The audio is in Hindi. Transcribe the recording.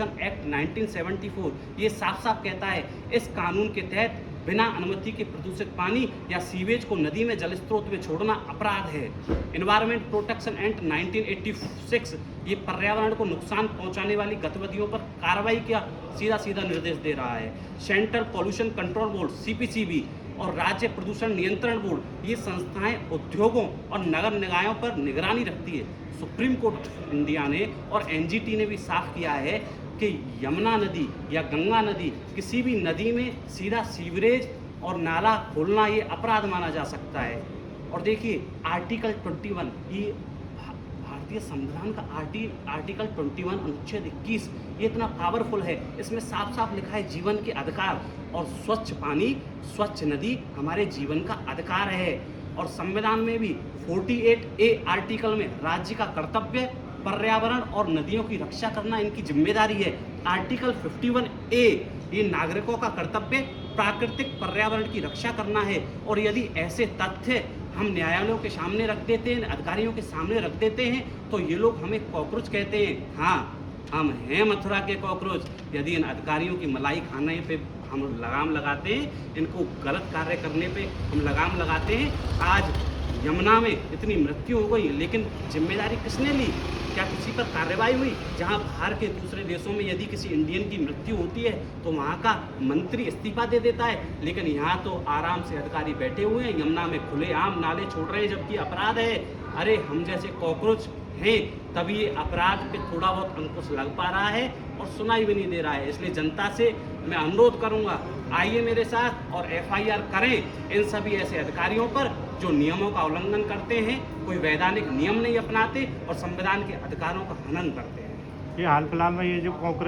एक्ट 1974 ये साफ साफ कहता है इस कानून के तहत बिना अनुमति के प्रदूषित पानी या सीवेज को नदी में जल स्रोत में छोड़ना अपराध है। एनवायरमेंट प्रोटेक्शन एक्ट 1986 ये पर्यावरण को नुकसान पहुंचाने वाली गतिविधियों पर कार्रवाई का सीधा सीधा निर्देश दे रहा है। Central pollution control board CPCB और राज्य प्रदूषण नियंत्रण बोर्ड ये संस्थाएं उद्योगों और नगर निकायों पर निगरानी रखती है। सुप्रीम कोर्ट ऑफ इंडिया ने और एनजीटी ने भी साफ किया है कि यमुना नदी या गंगा नदी किसी भी नदी में सीधा सीवरेज और नाला खोलना ये अपराध माना जा सकता है। और देखिए आर्टिकल 21 ये भारतीय संविधान का आर्टिकल 21 अनुच्छेद 21 ये इतना पावरफुल है। इसमें साफ साफ लिखा है जीवन के अधिकार और स्वच्छ पानी स्वच्छ नदी हमारे जीवन का अधिकार है। और संविधान में भी 48A आर्टिकल में राज्य का कर्तव्य पर्यावरण और नदियों की रक्षा करना इनकी जिम्मेदारी है। आर्टिकल 51A ये नागरिकों का कर्तव्य प्राकृतिक पर्यावरण की रक्षा करना है। और यदि ऐसे तथ्य हम न्यायालयों के सामने रख देते हैं, अधिकारियों के सामने रख देते हैं, तो ये लोग हमें कॉकरोच कहते हैं। हाँ, हम हैं मथुरा के कॉकरोच। यदि इन अधिकारियों की मलाई खाने पे हम लगाम लगाते हैं, इनको गलत कार्य करने पे हम लगाम लगाते हैं। आज यमुना में इतनी मृत्यु हो गई, लेकिन जिम्मेदारी किसने ली? क्या किसी पर कार्रवाई हुई? जहां बाहर के दूसरे देशों में यदि किसी इंडियन की मृत्यु होती है तो वहां का मंत्री इस्तीफा दे देता है, लेकिन यहाँ तो आराम से अधिकारी बैठे हुए हैं, यमुना में खुलेआम नाले छोड़ रहे हैं, जबकि अपराध है। अरे हम जैसे कॉकरोच हैं तभी ये अपराध पे थोड़ा बहुत अंकुश लग पा रहा है और सुनाई भी नहीं दे रहा है। इसलिए जनता से मैं अनुरोध करूंगा, आइए मेरे साथ और FIR करें इन सभी ऐसे अधिकारियों पर जो नियमों का उल्लंघन करते हैं, कोई वैधानिक नियम नहीं अपनाते और संविधान के अधिकारों का हनन करते हैं। ये हाल फिलहाल में ये जो कांग्रेस